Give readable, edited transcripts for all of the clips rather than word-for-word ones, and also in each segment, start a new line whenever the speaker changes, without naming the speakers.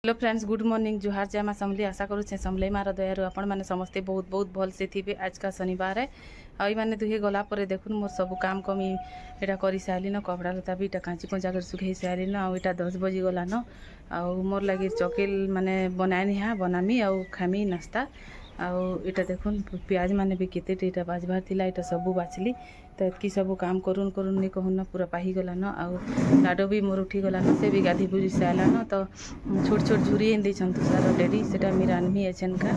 Hello friends, good morning. जुहार जय माँ समली। आशा करुचे समलई मार दयारू आपण मैंने समस्ते बहुत बहुत भल से थे। आज का शनिवार है आई मैंने दुहे गला पर देखुन मोर सब काम कमी यहाँ कर सारी न। कपड़ा लता भी इटा कांची कंचा कर सुखई सारी न। आईटा 10 बजी गला न। आउ मोर लगे चकेल माने बनानी हाँ बनामी आउ खामी नाश्ता। आउ इटा देखुन प्याज माने भी केते बाजबार थिला इटा सबू बाचली। तो एतकी सब काम करुन करुन नहीं कहून पूरा पाही गला न। आउ लाडो भी मोर उठी गला न। से भी गाधी बुझी सारा न। तो छोट छोट झुरी एन देछन तुषार डेडी सेटा मी रान्ही एछन का।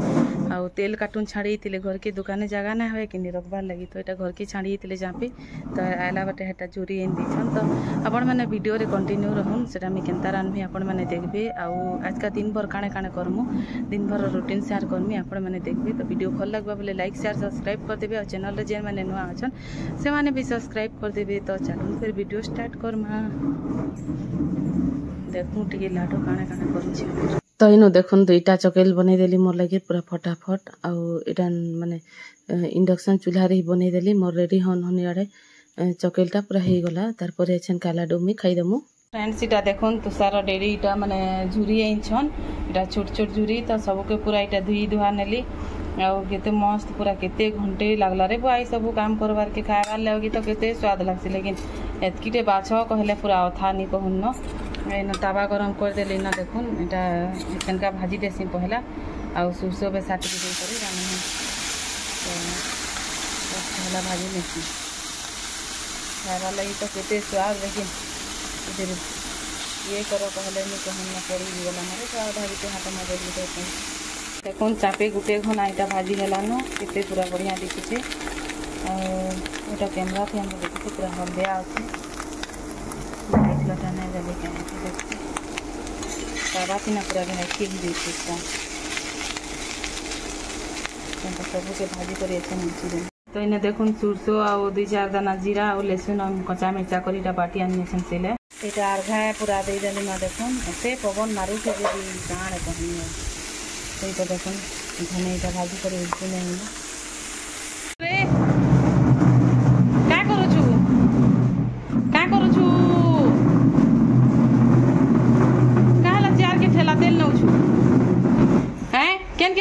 आउ तेल कार्टून छाड़ी तिले घर के दुकाने जगह ना होए कि रखबार लगी। तो एटा घर के छाड़ी तिले जापी तो आला बाटे हेटा झुरी एन देछन। तो आपण माने वीडियो रे कंटिन्यू रहून सेटा मी केनता रान्ही आपण माने देखबे। आउ आज का दिन भर काणे काणे करमु दिन भर रूटीन शेयर करमी आपण माने देखबे। तो वीडियो भल लगबा बोले लाइक शेयर सब्सक्राइब कर देबे। और चैनल रे जे माने नुआ अछन से माने भी सब्सक्राइब कर देबे। तो चलून फिर वीडियो स्टार्ट करमा। देखूँ टे लाडो काଣା काଣା कर। तो इनु देखुन दुईटा चकेल बनै देली मोर लगे पूरा फटाफट। आउ माने इंडक्शन चूल्हा रे बनै देली मोर रेडी हन हन याडे चकेलटा पूरा हो गला। तारपरे एछन का लाडो मी खाइदमु। फ्रेंड्स इटा देखुन तुषार डेरी इटा माने झुरी आइछन। इटा छोट छोट झुरी तो सबके पूरा इटा धुई धुआ नेली। आउ केते मस्त पूरा केते घंटे लागला रे भाई सब काम करवार के खाइबार लगी। तो केते स्वाद लागसी लेकिन एतकीटे बाछ कहले पूरा अथा नहीं कहून न। इन तावा गरम कर देली न। देखुन इटा चिकनका भाजी देसी पहला आउ सुरसो बेसा टिके दे करी रानी तो पहला भाजी नेसी खाइबार लगी। तो केते स्वाद लेकिन इधर ये करो कहले नहीं कहून न पड़ी गला मारे स्वाद भाजी के हाथ में देली। तो देखुन चापे गुटे घना इटा भाजी हेला न केते पूरा बढ़िया दिखुचे। और कैमरा थे हम देखते पूरा हल्दिया अच्छे लाइट लटा नहीं देली देखते तावा थी ना पूरा भेटी ही देती सबू के भाजी कर नीचे। तो इन्हें देखुन सुरसो आउ 2-4 दाना जीरा और लहसुन और कच्चा मिर्चा कर बाटी आनी से यहाँ अर्घा पूरा दे देली ना। देखुन एते पवन मारू थे काण कहनी तो देखुन धने इटा भाजी कर नहीं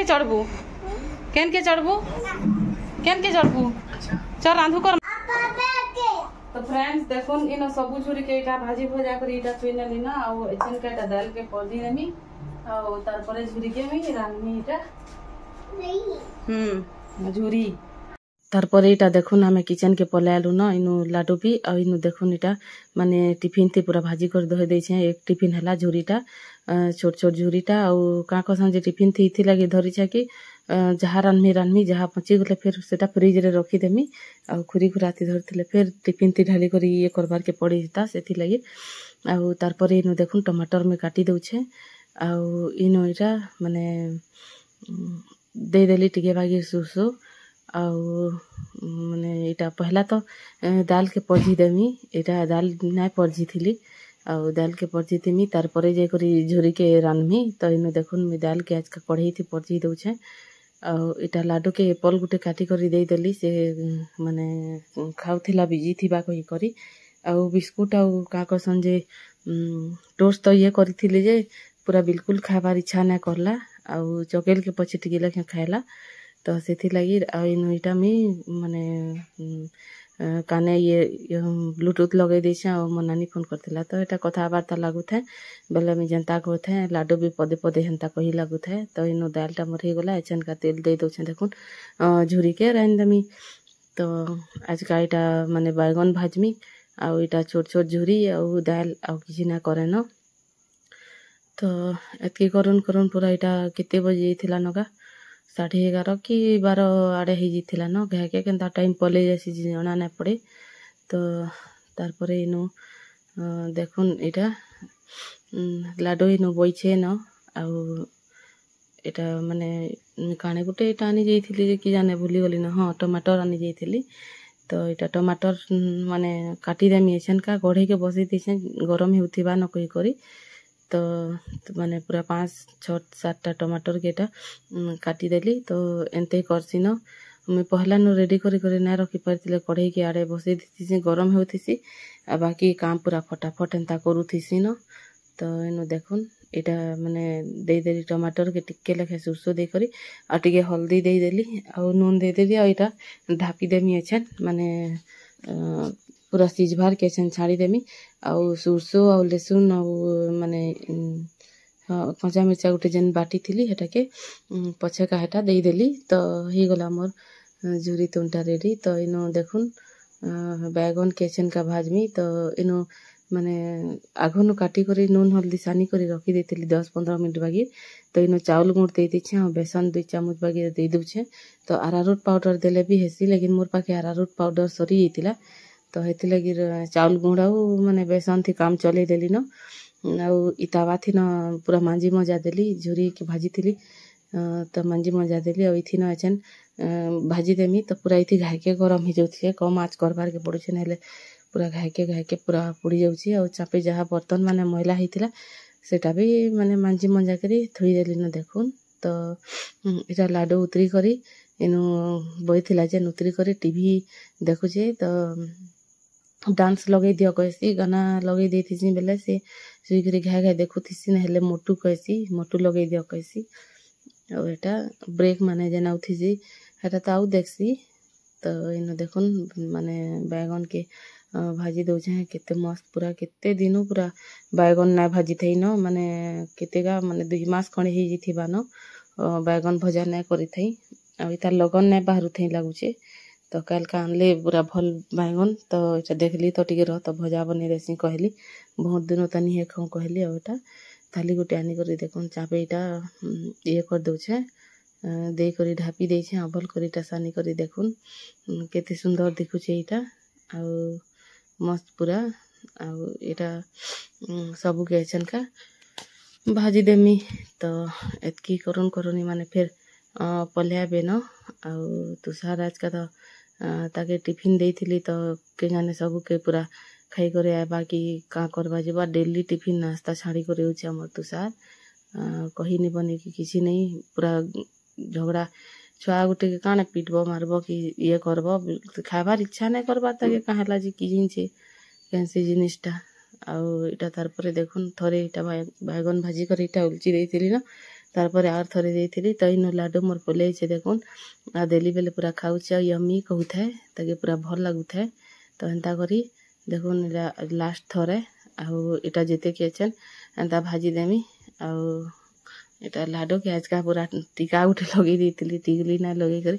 चढ़बू केन के चढ़बू चल रांधू कर। तो फ्रेंड्स देखुन इन सबू झुरी के इटा भाजी भजा कर इटा चुई नेली ना। आउ एछन के इटा दाल के पदी नेमी आउ तार परे झुरी के मी रान्नी इटा झुरी। तार परे इटा देखुन हमें किचन के पलायलु न। इनु लाडू भी आ इनु देखुन इटा माने टिफिन थी पूरा भाजी कर दे दे छे। एक टिफिन हला झुरीटा छोट छोट झुरीटा आउ का कहसन जे टिफिन थी इथि लगे धरी छे कि जहाँ रान्मी जहाँ पची गले फिर सेटा फ्रिज रे रखी देमी। आउ खुरी खुराती धरथिले फिर टिफिन थी ढाली करी ये करबार के पड़ी था सेथि लगे। आउ तार परे इनु देखुन टमाटर में काटी दउछे। आउ इनु इटा माने दे देली टिके बागी सुसु। आउ माने इटा पहला तो दाल के परजी देमी। इटा दाल नाय परजी थिली आउ दाल के परजी देमी तार परे जे करी झुरी के रान्मी। तो इनु देखुन मी दाल के आज का कढ़ई थी परजी दउछे। आउ इटा लाडू के एप्पल गुटे काटी करी दे देली से माने खाउथिला बिजी थिबा कही करी। आउ बिस्कुट आउ का कहसन जे टोस्ट तो ये करी जे पूरा बिल्कुल खाबार इच्छा ना करला। आउ चकेल के पछे टिके लखे खाइला तो सेथि लगी। इनु इटा मी माने काने ये ब्लूटूथ लगे देछे और मो नानी फोन करथिला। तो एटा कथाबार्ता लागू थे बेले मी जनता को थे लाडू भी पदे पदे हेंता कही लागू थे। तो इनु दालटा मोर हे गला एचन का तेल दे दउछे देखुन झुरी के राइन दमी। तो आज का इटा माने बैगन भाजमी आउ इटा छोट छोट झुरी आउ दाल आउ किछि ना करे न। तो एतकी करुन करुन पूरा इटा केते बजे थिला नगा 11:30 कि 12 आड़े ही जीथिला न। घाके केनता टाइम पले जासी जना ना पड़े। तो तार परे इनु देखुन इटा लाडो इनु बइछे न। आउ इटा माने काणे गुटे इटा आनी जाइथिली जे कि जाने भूली गली न। हाँ टमाटर आनी जाइथिली। तो इटा टमाटर माने काटी देमी एछन का गढ़े के बसई दिछे गरम हेउथिबा न कहि करी। तो माने पूरा 5-6-7टा टमाटर के काटी देली। तो एंते करसी न मैं पहला नु रेडी करी ना रखी पारिथिले कढ़ई के आड़े बसई दिथि गरम हेउथिसी आ बाकी काम पूरा फटाफट एंता करूथिसी न। तो इनु देखुन एटा माने देदेली टमाटर के टिके लेखे सुरसो देकरी आ टिके हल्दी देदेली आ नून देदेली आ इटा ढापी देमी एछन माने पूरा सिझबार के एछन छाड़ी देमी आ सुरसो आ लहसुन आ माने कच्चा मिर्चा गोटे जेन बाटी थिली हेटा के पछे का हेटा देदेली तो ही गला मोर झुरी तुनटा रेडी तो इनो देखुन बैगन के एछन का भाजमी तो इनो माने आघनु काटी करी नून हल्दी सानी करी रखी देथिली 10-15 मिनट बागी तो इनो चाउल गुड़ दे देछे और बेसन 2 चम्मच बागी दे दूछे तो अरारोट पाउडर देले भी हेसी लेकिन मोर पाखे अरारोट पाउडर सरी जेतिला तो हेति लगी चाउल गुड़ आउ माने बेसन थी काम चले देली न आउ इतावा थी न पूरा मांजी मजा देली झुरी के भाजी थिली तो मांजी मजा देली और इथि न एछन भाजी देमी तो पूरा इथि घायके गरम ही जाउछे कम आँच करबार के पड़ुछे नेले पूरा घायके पूरा पुड़ी जाउछी और चापे जहाँ बर्तन माने मैला हितिला सेटा भी माने मांजी मजा करी थोई देली न देखुन तो इटा लाडू उतरी करी इनु बइथिला जे उतरी करी टीवी देखुछे तो डांस लगे दियो कहसी गाना लगे देथिसी बेले से सुई करी घाय घाय देखुथिसी हेले मोटू कहसी मोटू लगे दियो कहसी और एटा ब्रेक माने जेना उथिसी हेटा तो आउ देखसी तो इनो देखुन माने बैगन के भाजी दउछे केते मस्त पूरा केते दिनु पूरा बैगन ना भाजी थई न माने केतेगा माने 2 मास खणे ही जिथिबा न बैगन भजा ना करी थई आ इता लगन ना बाहरु थई लागुछे तो काल का आनले पूरा भल बैगन तो इटा देखली तो टिके रह तो भजा बने देसी कहली बहुत दिन तनी हे खौ कहली और एटा थाली गोटे आनी करी देखुन चापे इटा ये कर दउछे दे करी ढापी देछे अबल करी इटा सानी करी देखुन केते सुंदर दिखुछे इटा आ मस्त पूरा आ इटा सबु के एछन का भाजी देमी तो एतकी करुन करुनी माने फिर पल्या बेन आ तुषार आज का तो ताके टिफिन देइथिली तो के जाने सबु के पूरा खाई करे आबा कि का करबा जेबा डेली टिफिन नाश्ता छाड़ी करे होचे हमर तुषार कही नि बने कि किसी नहीं पूरा झगड़ा छुआ गुटे के काने पीटबो मारबो कि ये करबो खाबार इच्छा नहीं करबा ताके काहला जी कि जिनछे कैसे जिनिसटा आउ इटा तार परे देखुन थरे इटा बैगन भाजी कर इटा उलची देइथिली न तार परे आर थरे देइथिली तो इनो लाडू मोर पलेइछे देखुन आ देली बेले पूरा खाउछे यम्मी कहूथे ताके पूरा भल लागुथे तो एंता करी देखुन लास्ट थरे आउ इटा जेते के एछन एंता भाजी देमी आउ इटा लाडू के आज का पूरा टीका उठे लगे देइथिली टिकली ना लगे करी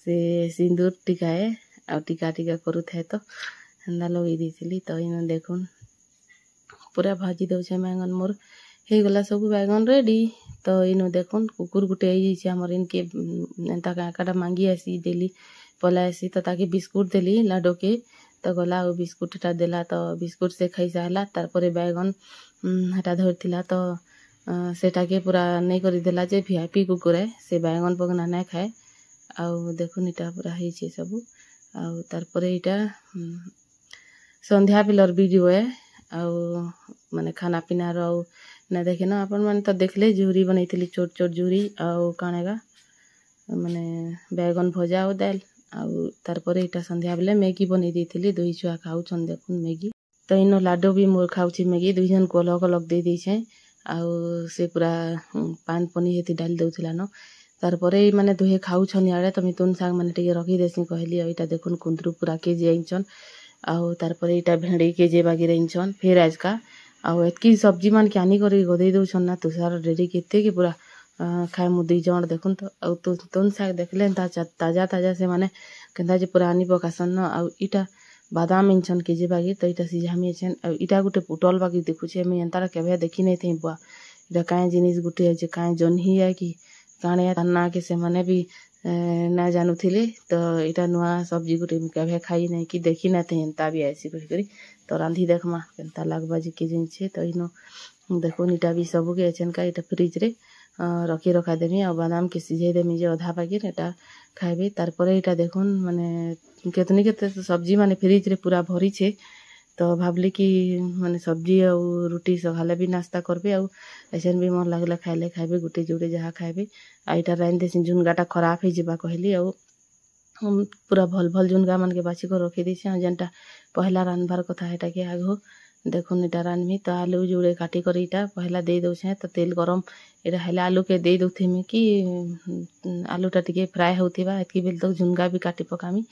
से सिंदूर टिकाए आ टीका टीका करूथे तो एंता लगे देइथिली तो इनो देखुन पूरा भाजी दउछे बैगन मोर हे गला सब बैगन रेडी तो इनो देखुन कुकुर गुटे आई छे हमर इनके एंता काकाटा मांगी आसी डेली पला आसी तो ताके बिस्कुट देली लाडो के तो गला ओ बिस्कुटटा देला तो बिस्कुट से खाई साला तार परे बैगन हटा धरथिला तो सेटा के पूरा नहीं करी देला जे वीआईपी कुकुर है से बैगन पगना नहीं खाए आउ देखुन इटा पूरा ही छे सब आउ तार परे इटा संध्या बेलर वीडियो है आउ माने खाना पीना रो ना देखे ना अपन माने तो देखले झुरी बनैथिली छोट छोट झुरी आउ कानेगा माने बैगन भजा और दाल आउ तार परे इटा संध्या बेले मैगी बनै देथिली दुई छुआ खाउछन देखुन मैगी तो इनो लाडो भी मोर खाउछि मैगी दुई जन को अलग अलग दे देछे आउ से पूरा पान पनी हेती डाल दउथिला न तार परे माने दुहे खाउछन याडे तो मिथुन साग माने टिके रखी देसी कहली इटा देखुन कुंदरू पूरा केजी आइछन आउ तार परे इटा भेंडी केजी बागी रहिछन फिर आज का आउ एतकी सब्जी मान के आनी करी गदे दउछन ना तुषार रेडी केते के पूरा खाए मु दुई जण देखुन तो आउ तुन साग देखले ताजा ताजा से माने केंदा जे पूरा आनी पकासन न आउ इटा बादाम इनछन केजी बागी तो इटा सिझामी छन आउ इटा गुटे पुटल बागी देखुछे मी एंतारा केबे देखि नै थई बुआ इटा काए जिनिस गुटे जे काए जन्ही है कि काणे ताना के से माने भी ना जानुथिले तो इटा नुआ सब्जी गुटे केबे खाई नै कि देखि नै थई एंता भी ऐसी कहि करी तो रांधी देखमा केंता लागबा जे के जिनछे तो इनो देखुन इटा भी सबु के एछन का इटा फ्रिज रे रखी रखा देमी और बादाम के सिझे देमी जे अधा पाकेट एटा खाइबे तार परे इटा देखुन माने केतनी केते सब्जी माने फ्रिज रे पूरा भरी छे तो भाबली कि माने सब्जी और रोटी सखाले भी नाश्ता करबे और ऐसन भी मन लागला खाइले खाइबे गुटे जोड़े जहाँ खाइबे आ इटा राइन देसी झुनगाटा खराब हे जिबा कहली और पूरा भल भल झुनगा मन के बाछी को रखी देछे जेनटा पहला रानबार कथा हेटा के आगो देखुन इटा रान्मी तो आलू जुड़े काटी कर इटा पहला दे दौछे तो तेल गरम इटा हेला आलू के दे दउथिमि कि आलूटा टिके फ्राए होथिबा एतकी बेल तक झुनगा भी काटी पकामी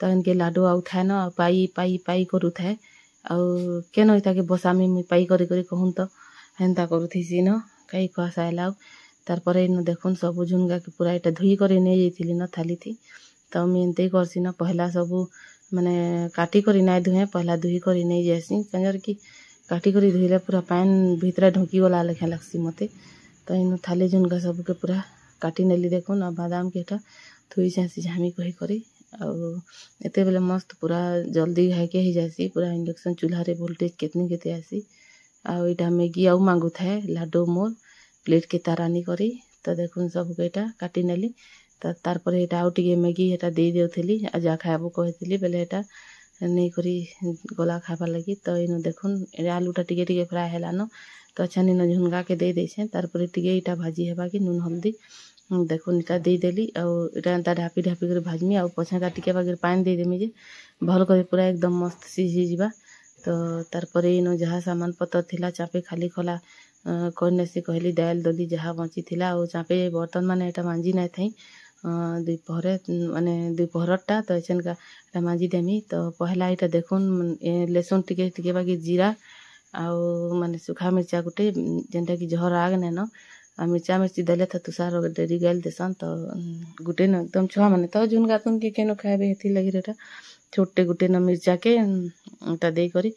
तो इनके लाडू आउथाए न पाई पाई पाई करुथाए आउ केन इता के बसामी मुई पाई करी करी कहून तो हेन्ता करुथिसी न कई कहसाइला तारपरे इन देखुन सब झुनगा के पूरा इटा धुई करे नहीं जाइथिली न थाली थी तो मुई एंते करसी न पहला सब माने काटी करी नाइ धुए पहला धुई करी नहीं जासी कंजर की काटी करी धुईले पूरा पान भितरे ढुकी गला लेखा लगसी मते तो इन थाली झुनगा सब के पूरा काटी नेली देखुन आ बादाम के थुई जासी झामी कही करी एते बेले मस्त पूरा जल्दी घाइके ही जासी पूरा इंडक्शन चूल्हा रे वोल्टेज केतनी केते आसी आटा मैगी आउ मांगू थाए लाडो मोर प्लेट के तारानी करी तो देखुन सब इटा काटी नेली तो तार एटा आउ टिके मैगी एटा दे देउथिली आ जा खाइबो कहथिली बेले एटा नहीं करी गला खाइबा लगी तो इन देखुन आलूटा टिके टिके फ्राए हेला न तो अच्छा इन झुनगा के दे देछे तारपरे टिके इटा भाजी हेबा कि नून हल्दी देखुन इटा दे देली आटा एंता ढापी ढापी कर भाजमी आ पछा टिके बागे पानी दे देमी जे भल कर पूरा एकदम मस्त सिझी जीवा तो तारपरे इन जहाँ सामान पतर थिला चापे खाली खला करने से कहली दाल दली जहाँ बची थिला और चापे बर्तन माने एटा मांजी नाइ थाई दुपहरे माने दुपहरटा तो एचन का एटा मांजी देमी तो पहला इटा देखुन लहसुन टिके टिके बागे जीरा आउ माने सुखा मिर्चा गुटे जेनटा कि झर आग ने न आ मिर्चा मिर्ची देले तो तुषार डेरी गल देसन तो गुटे न एकदम छुआ माने तो झुनगा तुन के केनो खाइबे हेथि लगी रेटा छोटे गुटे न मिर्चा के ता दे करी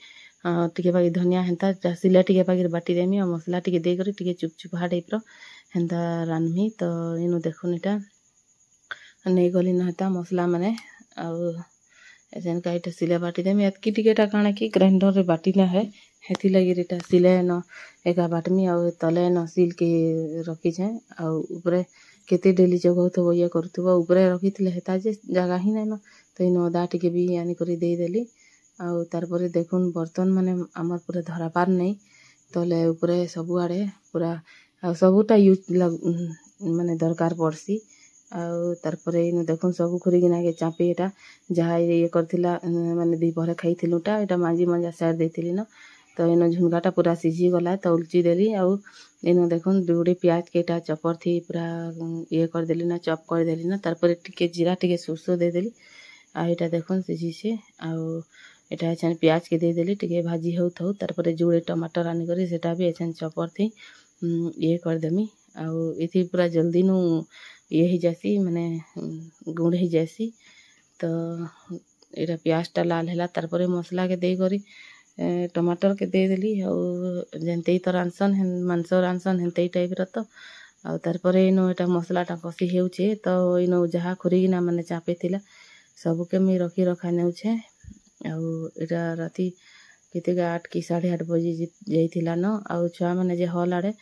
टिके बागी धनिया हेन्ता सिला टिके बागी बाटी देमी और मसला टिके दे करी टिके चुपचुपा टाइप रो हेन्ता रान्मी तो इनु देखुन इटा नहीं गली न हेता मसला माने आउ एजन का इटा सिला बाटी देमी एतकी टिकेटा काना कि ग्राइंडर रे बाटी ना है हेथि लगी रेटा सिले न एका बाटमी आउ तले न सिल के रखी छे आउ ऊपरे केते डेली जगौथबो ये करथबो ऊपरे रखिथिले हेता जे जगह ही नै न तो इन अदा टिके भी यानी करी दे देली आउ तारपरे देखुन बर्तन माने आमर पूरा धरा पार नहीं तले ऊपरे सबु आड़े पूरा आउ सबुटा यूज माने दरकार पड़सी आउ तारपरे इन देखुन सबु खुरी गिना के चापे एटा जहाँ ये करथिला माने दी पहरे खाइथिलुटा एटा मांजी मंजा साइड देथिली न तो इन झुनगाटा पूरा सिझी गला तो उल्ची देली आउ इन देखुन दुगुड़ी प्याज के एटा चपर थी पूरा ये कर देली ना चॉप कर देली ना तारपरे टिके जीरा टिके सुरसो दे देली आ एटा देखुन सिझी से आउ एटा एछन प्याज के दे देली टिके भाजी होत हो तारपरे जुड़े टमाटर आनी करी सेटा भी एछन चपर थी ये कर देमी आउ इथि पूरा जल्दी नु ये ही जैसी माने गुड़ ही जैसी तो एटा प्याजटा लाल हैला तारपरे मसला के दे करी टमाटर के दे देली और जेनते तो रांसन मांस रांसन हेनते टाइप रो तो आ तारपरे इनो एटा मसलाटा कसी हेउछे तो इनो जहाँ खुरीगिना माने चापे थिला सबु के मी रखी रखा नेउछे आउ एटा राती केते 8 कि 8:30 बजे जाइथिला न आउ छुआ माने जे हल आड़े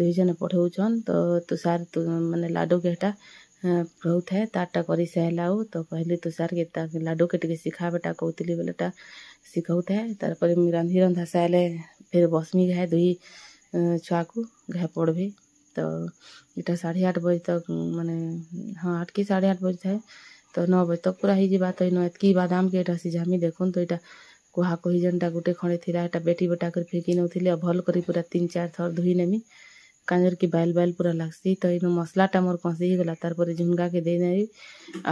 2 जन पठौछन तो तुषार माने लाडू के एटा बहुत है ताटा करी सहलाउ तो पहले तुषार के लाडू के टिके सिखा बेटा कहतिली बेलेटा सिखौत है तारपरे मी रांधी रंधा साले फिर बसमी घाय दुई छुआ को घाय पड़बे तो इटा 8:30 बजे तक माने हाँ 8 कि 8:30 बजे थाए तो 9 बजे तक पूरा ही जीवा तो इन एतकी बादाम के एटा सिझामी देखुन तो इटा कुहा कही जनटा गुटे खड़े थिला एटा बेटी बेटा कर फेंकी नउथिले भल करी पूरा 3-4 थर धुई नेमी कांजर की बाइल बाइल पूरा लागसी तो इन मसलाटा मोर कसी ही गला तारपरे झुनगा के दे देई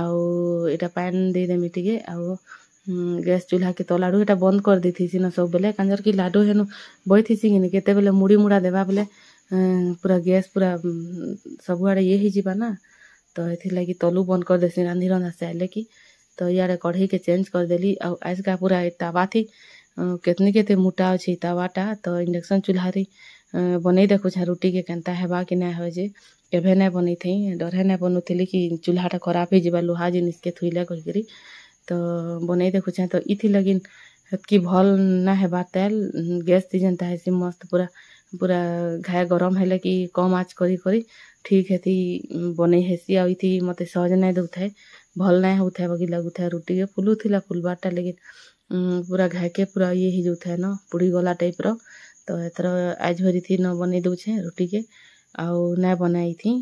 आउ एटा पान दे देमी टिके आउ गैस चूल्हा के तो लाडू एटा बंद कर देथी न सब बेले कांजर की लाडू हेनु बइथिसी कि केते बेले मुड़ी मुड़ा देबा बेले पूरा गैस पूरा सब आड़े ये ही जीवा ना तो एथि लगी तलू बंद कर देसी रांधी रंधा से आले की तो यारे कढ़ई के चेंज कर देली आ आज का पूरा तावा थी केतनी केते मोटा अछि तावाटा तो इंडक्शन चूल्हा रे बनै देखु छ रोटी के केनता हेबा कि नै हो जे केभे नै बनै थई डरे नै बनुथिली कि चूल्हाटा खराब हे जीवा लोहा जिनिस के थुइला कहिकरी तो बनै देखु छ तो इथि लगिन कि भल ना हेबा तेल गैस ती जनता है मस्त पूरा पूरा घाय गरम हेले कि कम आँच करी करी ठीक हेती बनै हेसी आ इथि मते सहज नै दउथाय भल नै होथाय बगी लगुथाय रोटी के फुलुथिला फुलबाटा लेकिन पूरा घाय के पूरा ये ही जोथाय न पुड़ी गला टाइप रो तो एतर आज भरी थी न बनै दउछे रोटी के आउ नै बनाई थी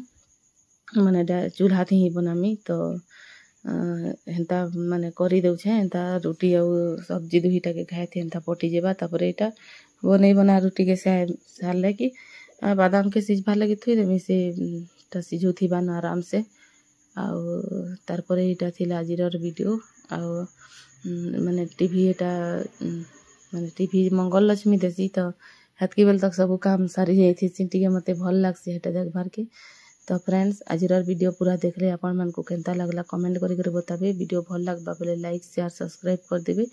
माने चूल्हा थी ही बनामी तो हेन्ता माने करी दउछे हेन्ता रुटी आउ सब्जी दुहीटा के खाए थे हेन्ता पटी जेबा तापर एटा बनै बना रुटी के सारले कि बादाम के सिझबार लगी थुई देमी से सिझुथिबा न आराम से आउ तार परे एटा थिला आजिर वीडियो आउ माने टीवी एटा माने टीवी मंगल लक्ष्मी देसी तो हेतकी बेल तक सब काम सारी जाइथि चिंटी के मते भल लागसी हेटा देखबार के। तो फ्रेंड्स आजिर वीडियो पूरा देखले आपण मन को केनता लागला कमेंट करी कर बताबे। वीडियो भल लागबा बेले लाइक शेयर सब्सक्राइब कर देबे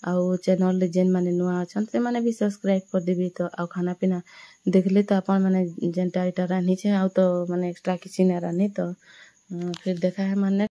आउ चैनल रे जेन माने नुआ अछन से माने भी सब्सक्राइब कर देबे। तो आउ खाना पीना देखले तो आपण माने जेनटा एटा रानी छे आउ तो माने एक्स्ट्रा किछि ना रानी तो फिर देखा है माने।